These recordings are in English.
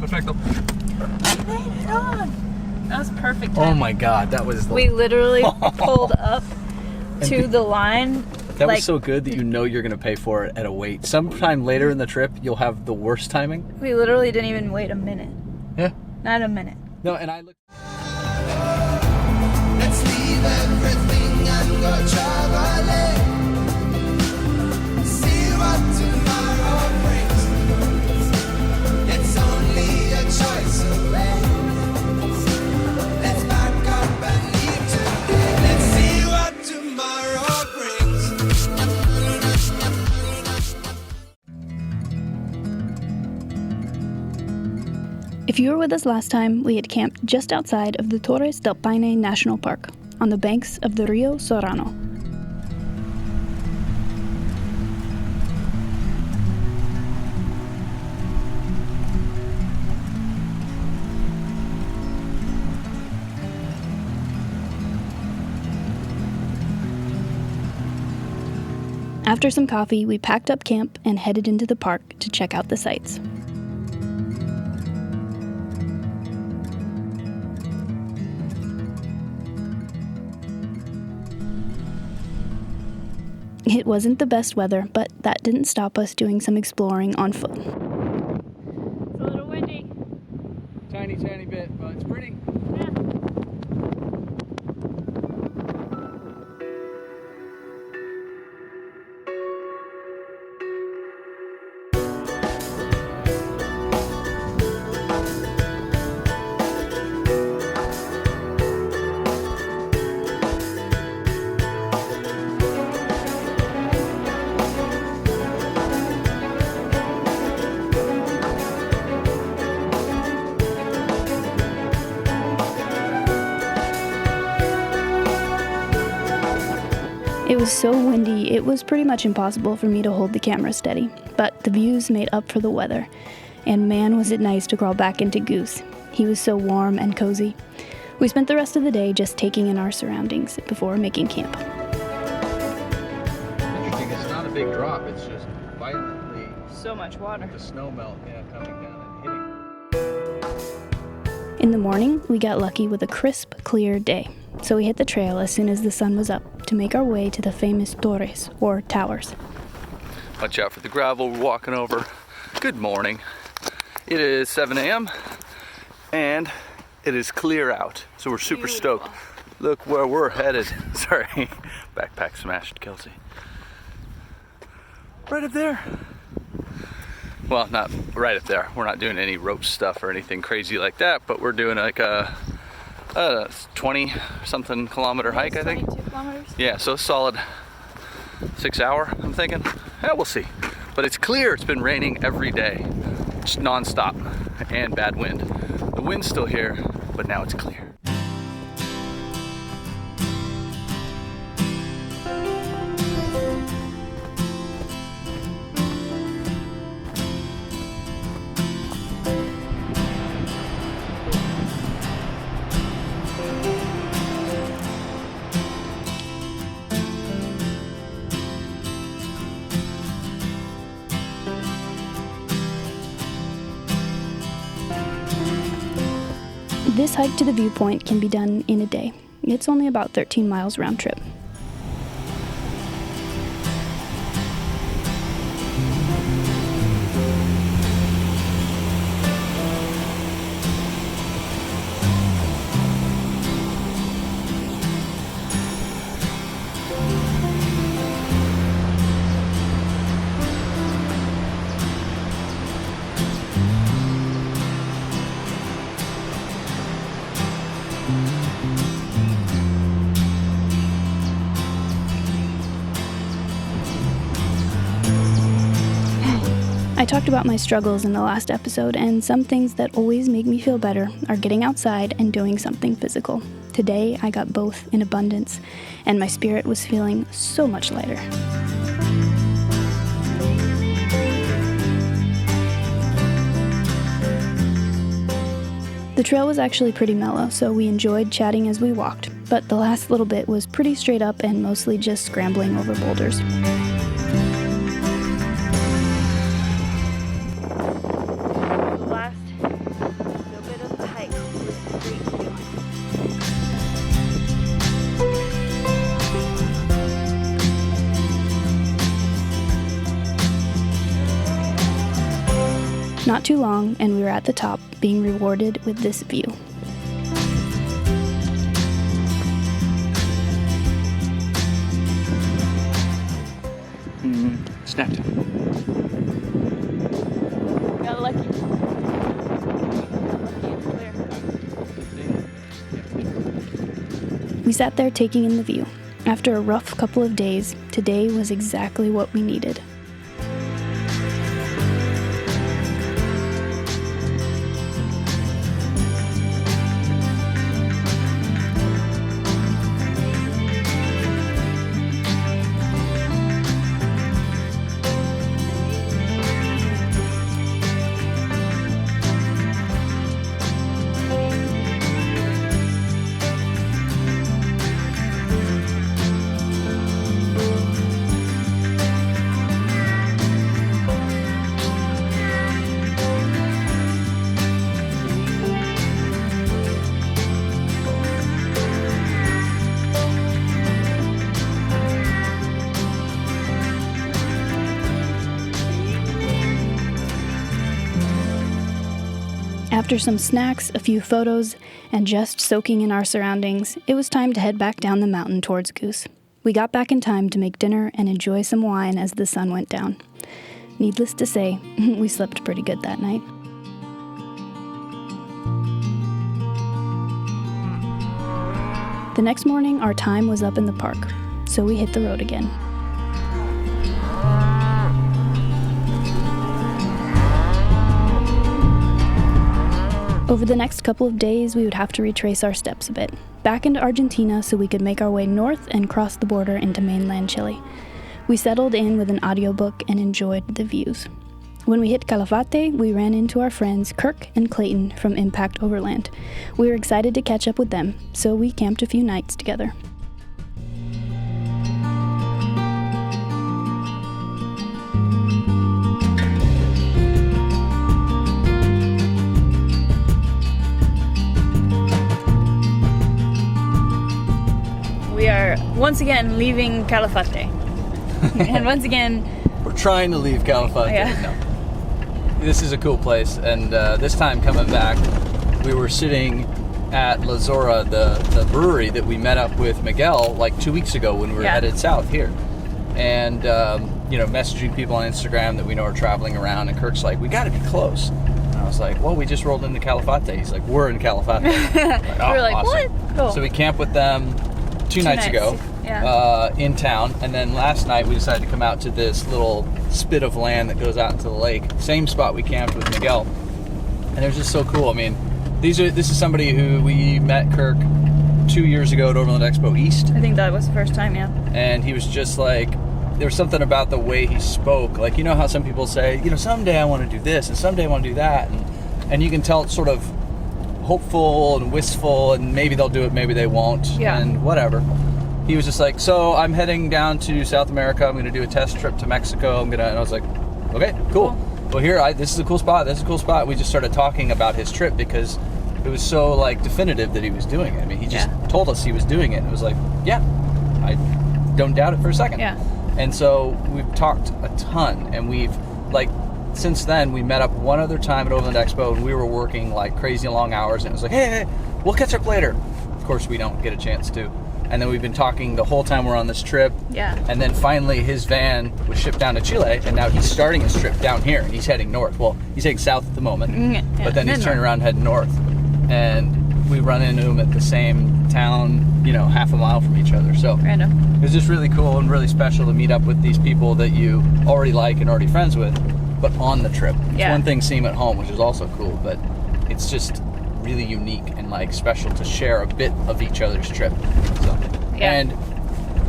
Perfecto. We made it on. That was perfect timing. Oh my God, that was... We literally pulled up to the line. That was so good that you know you're going to pay for it at a wait. Sometime later in the trip, you'll have the worst timing. We literally didn't even wait a minute. Yeah. Not a minute. No, and I looked... Let's leave everything and go traveling. See what tomorrow brings. It's only a choice away. Let's back up and leave today. Let's see what tomorrow brings. If you were with us last time, we had camped just outside of the Torres del Paine National Park, on the banks of the Rio Sorano. After some coffee, we packed up camp and headed into the park to check out the sights. It wasn't the best weather, but that didn't stop us doing some exploring on foot. It's a little windy. Tiny bit, but it's pretty. Yeah. It was so windy, it was pretty much impossible for me to hold the camera steady, but the views made up for the weather, and man was it nice to crawl back into Goose. He was so warm and cozy. We spent the rest of the day just taking in our surroundings before making camp. Interesting, it's not a big drop, it's just violently... So much water. The snow melt, coming down and hitting. In the morning, we got lucky with a crisp, clear day, so we hit the trail as soon as the sun was up to make our way to the famous Torres, or towers. Watch out for the gravel we're walking over. Good morning. It is 7 a.m. and it is clear out, so we're super stoked. Look where we're headed. Sorry, backpack smashed, Kelsey. Right up there. Well, not right up there. We're not doing any rope stuff or anything crazy like that, but we're doing like a 20-something kilometer hike, I think. 22 kilometers? Yeah, so solid 6 hour, I'm thinking. Yeah, we'll see. But it's clear. It's been raining every day, just non-stop, and bad wind. The wind's still here, but now it's clear. This hike to the viewpoint can be done in a day. It's only about 13 miles round trip. I talked about my struggles in the last episode, and some things that always make me feel better are getting outside and doing something physical. Today, I got both in abundance, and my spirit was feeling so much lighter. The trail was actually pretty mellow, so we enjoyed chatting as we walked, but the last little bit was pretty straight up and mostly just scrambling over boulders. Not too long, and we were at the top, being rewarded with this view. Snack time. Got lucky. We sat there taking in the view. After a rough couple of days, today was exactly what we needed. After some snacks, a few photos, and just soaking in our surroundings, it was time to head back down the mountain towards Goose. We got back in time to make dinner and enjoy some wine as the sun went down. Needless to say, we slept pretty good that night. The next morning, our time was up in the park, so we hit the road again. Over the next couple of days, we would have to retrace our steps a bit, back into Argentina so we could make our way north and cross the border into mainland Chile. We settled in with an audiobook and enjoyed the views. When we hit Calafate, we ran into our friends Kirk and Clayton from Impact Overland. We were excited to catch up with them, so we camped a few nights together. We are once again leaving Calafate. And once again, We're trying to leave Calafate. Yeah. No. This is a cool place, and this time coming back, we were sitting at La Zora, the brewery that we met up with Miguel like 2 weeks ago when we were headed south here. And, messaging people on Instagram that we know are traveling around, and Kirk's like, we got to be close. And I was like, well, we just rolled into Calafate. He's like, we're in Calafate. Like, oh, we were like, awesome. what? Cool. So we camped with them two nights ago in town, and then last night we decided to come out to this little spit of land that goes out into the lake. Same spot we camped with Miguel, and it was just so cool. I mean, this is somebody who we met, Kirk, 2 years ago at Overland Expo East. I think that was the first time, yeah. And he was just like, there was something about the way he spoke. Like, you know how some people say, someday I want to do this and someday I want to do that, and you can tell it's sort of hopeful and wistful, and maybe they'll do it, maybe they won't, and whatever. He was just like, so I'm heading down to South America. I'm going to do a test trip to Mexico. And I was like, okay, cool. Well, this is a cool spot. This is a cool spot. We just started talking about his trip because it was so definitive that he was doing it. I mean, he just told us he was doing it. And it was like, yeah, I don't doubt it for a second. Yeah. And so we've talked a ton, and we've since then we met up one other time at Overland Expo, and we were working like crazy long hours, and it was like, hey, we'll catch up later. Of course, we don't get a chance to. And then we've been talking the whole time we're on this trip. Yeah. And then finally his van was shipped down to Chile, and now he's starting his trip down here, and he's heading north. Well, he's heading south at the moment, but then he's turning around and heading north. And we run into him at the same town, half a mile from each other. So random. It was just really cool and really special to meet up with these people that you already like and already friends with, but on the trip. It's one thing seeing them at home, which is also cool, but it's just really unique and special to share a bit of each other's trip. So, and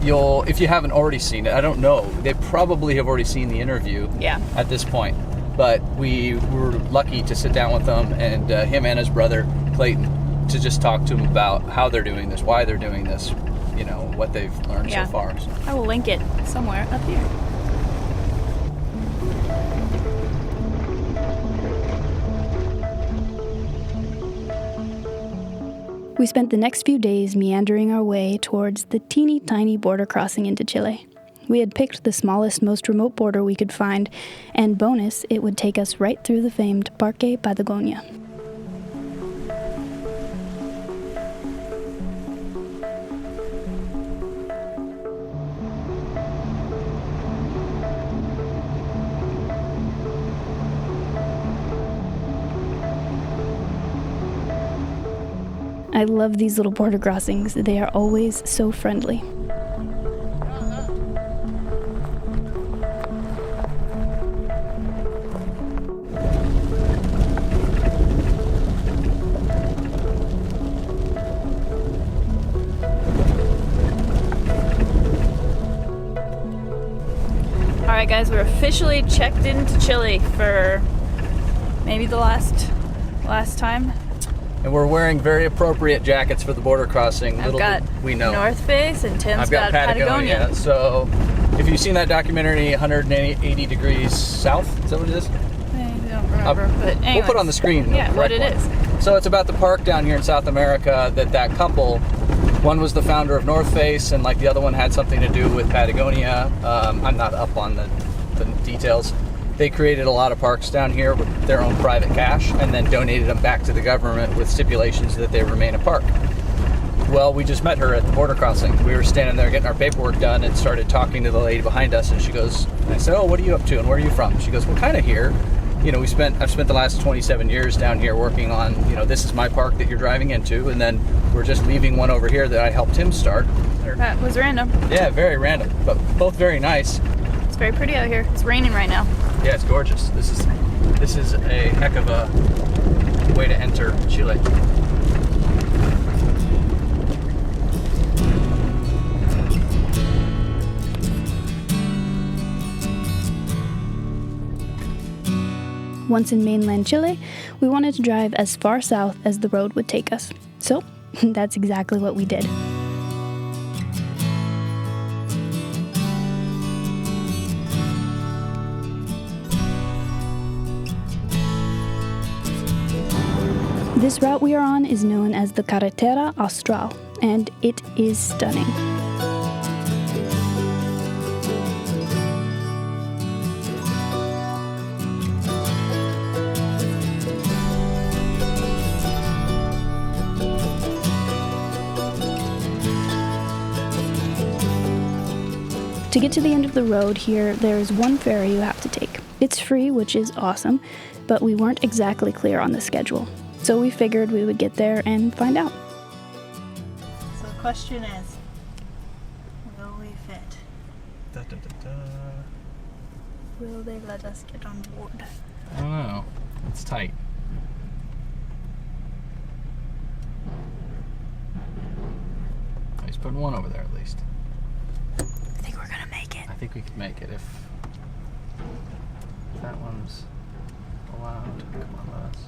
if you haven't already seen it, I don't know, they probably have already seen the interview at this point, but we were lucky to sit down with them and him and his brother Clayton to just talk to them about how they're doing this, why they're doing this, what they've learned so far. So. I will link it somewhere up here. We spent the next few days meandering our way towards the teeny tiny border crossing into Chile. We had picked the smallest, most remote border we could find, and bonus, it would take us right through the famed Parque Patagonia. I love these little border crossings. They are always so friendly. Alright guys, we're officially checked into Chile for maybe the last time. And we're wearing very appropriate jackets for the border crossing. I've got we know. North Face and Tim's I've got Patagonia. So if you've seen that documentary, 180 degrees south, is that what it is? I don't remember, but anyways. We'll put on the screen. Yeah, what it is. So it's about the park down here in South America that couple, one was the founder of North Face and like the other one had something to do with Patagonia. I'm not up on the details. They created a lot of parks down here with their own private cash and then donated them back to the government with stipulations that they remain a park. Well, we just met her at the border crossing. We were standing there getting our paperwork done and started talking to the lady behind us, and she goes, I said, oh, what are you up to and where are you from? She goes, well, kind of here. You know, I've spent the last 27 years down here working on, you know, this is my park that you're driving into, and then we're just leaving one over here that I helped him start. That was random. Yeah, very random, but both very nice. It's very pretty out here. It's raining right now. Yeah, it's gorgeous. This is a heck of a way to enter Chile. Once in mainland Chile, we wanted to drive as far south as the road would take us. So, that's exactly what we did. This route we are on is known as the Carretera Austral, and it is stunning. To get to the end of the road here, there is one ferry you have to take. It's free, which is awesome, but we weren't exactly clear on the schedule. So we figured we would get there and find out. So the question is, will we fit? Da, da, da, da. Will they let us get on board? I don't know. It's tight. He's putting one over there at least. I think we're gonna make it. I think we could make it if that one's allowed. Come on, let us.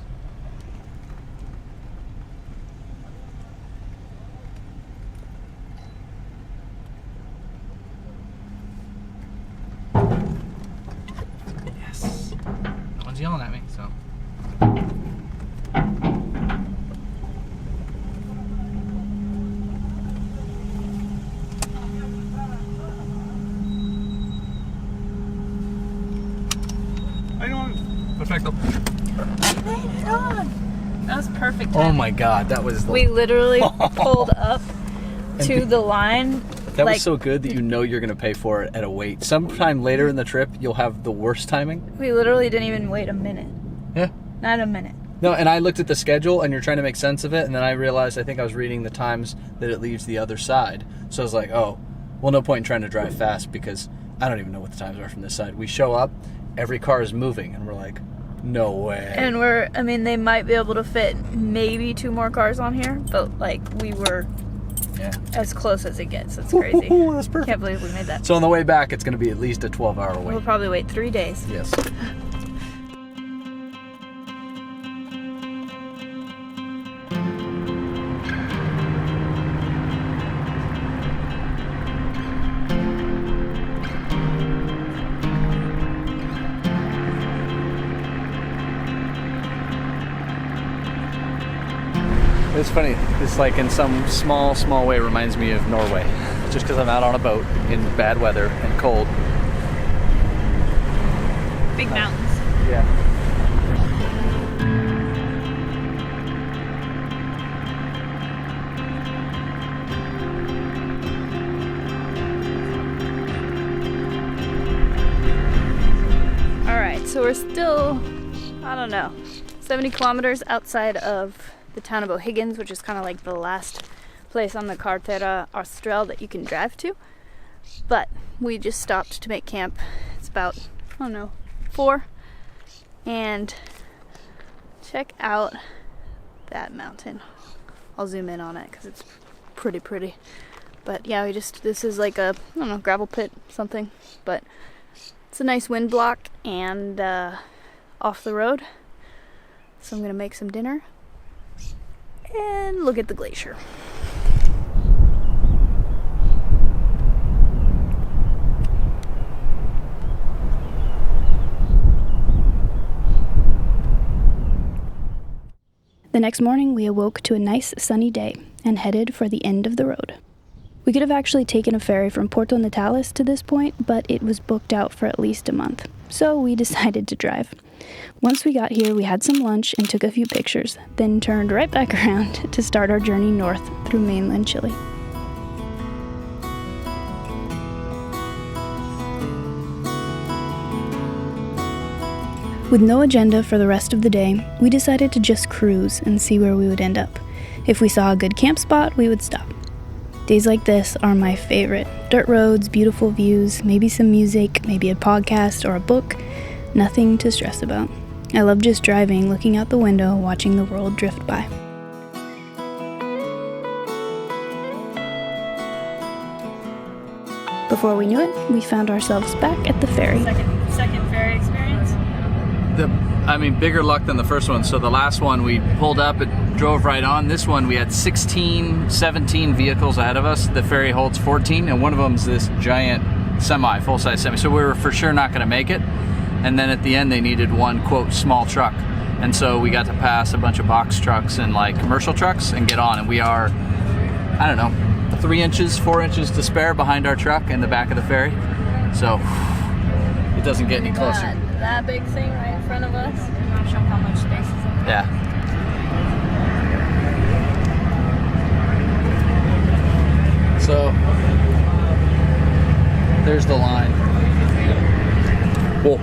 Yes. No one's yelling at me, so. Perfecto. Made it on! That was perfect Oh timing. my god, that was We literally pulled up to the line. that like, was so good that you know you're gonna pay for it at a wait. Sometime later in the trip, you'll have the worst timing. We literally didn't even wait a minute. Yeah. Not a minute. No, and I looked at the schedule, and you're trying to make sense of it, and then I realized I think I was reading the times that it leaves the other side. So I was like, oh, well, no point in trying to drive fast because I don't even know what the times are from this side. We show up, every car is moving, and we're like, no way. And they might be able to fit maybe 2 more cars on here, but like we were as close as it gets. It's crazy. That's perfect. Can't believe we made that. So on the way back, it's going to be at least a 12-hour wait. We'll probably wait 3 days. Yes. It's funny. It's like in some small way reminds me of Norway. just because I'm out on a boat in bad weather and cold. Big mountains. Yeah. Alright, so we're still, I don't know, 70 kilometers outside of the town of O'Higgins, which is kind of like the last place on the Carretera Austral that you can drive to. But we just stopped to make camp. It's about, I don't know, 4. And check out that mountain. I'll zoom in on it because it's pretty. But yeah, this is like a, I don't know, gravel pit, something. But it's a nice wind block and off the road. So I'm gonna make some dinner and look at the glacier. The next morning, we awoke to a nice sunny day and headed for the end of the road. We could have actually taken a ferry from Puerto Natales to this point, but it was booked out for at least a month, so we decided to drive. Once we got here, we had some lunch and took a few pictures, then turned right back around to start our journey north through mainland Chile. With no agenda for the rest of the day, we decided to just cruise and see where we would end up. If we saw a good camp spot, we would stop. Days like this are my favorite. Dirt roads, beautiful views, maybe some music, maybe a podcast or a book. Nothing to stress about. I love just driving, looking out the window, watching the world drift by. Before we knew it, we found ourselves back at the ferry. Second ferry experience. Bigger luck than the first one. So the last one we pulled up, it drove right on. This one we had 16, 17 vehicles ahead of us. The ferry holds 14, and one of them is this giant semi, full-size semi. So we were for sure not going to make it. And then at the end they needed one, quote, small truck. And so we got to pass a bunch of box trucks and like commercial trucks and get on. And we are, I don't know, 3 inches, 4 inches to spare behind our truck in the back of the ferry. So it doesn't get any closer. That big thing right in front of us. I'm not sure how much space is in there. Yeah. So there's the line. Whoa.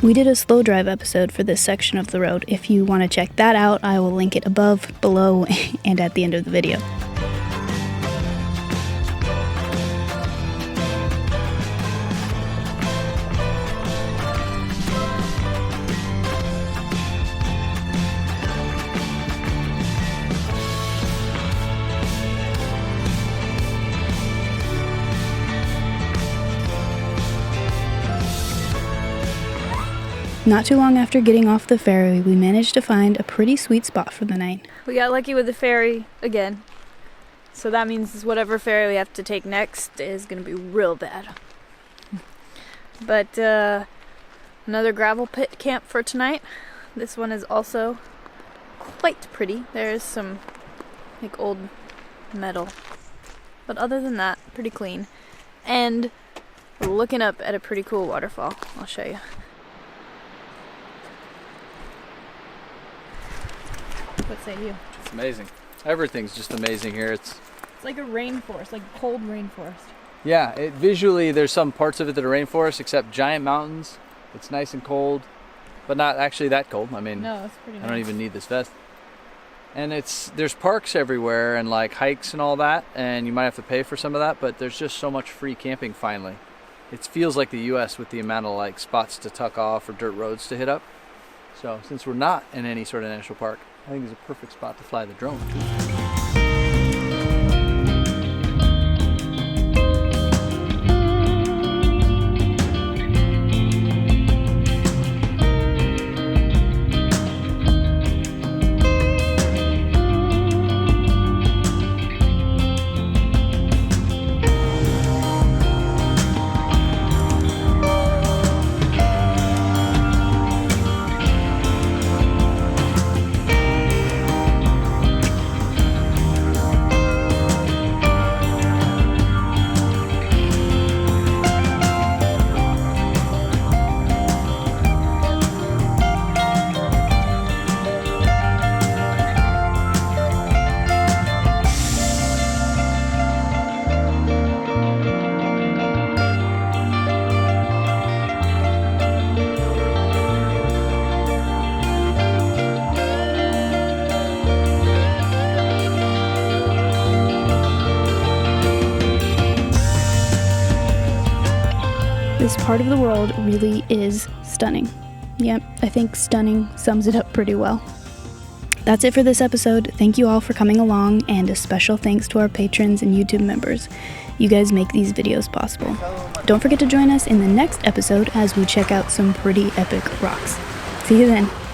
We did a slow drive episode for this section of the road. If you want to check that out, I will link it above, below, and at the end of the video. Not too long after getting off the ferry, we managed to find a pretty sweet spot for the night. We got lucky with the ferry again. So that means whatever ferry we have to take next is going to be real bad. But another gravel pit camp for tonight. This one is also quite pretty. There is some like old metal. But other than that, pretty clean. And we're looking up at a pretty cool waterfall. I'll show you. What say you? It's amazing. Everything's just amazing here. It's like a rainforest, like cold rainforest. Yeah, visually there's some parts of it that are rainforest, except giant mountains. It's nice and cold, but not actually that cold. I mean, no, it's pretty nice. I don't even need this vest. And there's parks everywhere and like hikes and all that, and you might have to pay for some of that, but there's just so much free camping finally. It feels like the US with the amount of like spots to tuck off or dirt roads to hit up. So since we're not in any sort of national park, I think it's a perfect spot to fly the drone. this part of the world really is stunning. Yep, I think stunning sums it up pretty well. That's it for this episode. Thank you all for coming along, and a special thanks to our patrons and YouTube members. You guys make these videos possible. Don't forget to join us in the next episode as we check out some pretty epic rocks. See you then.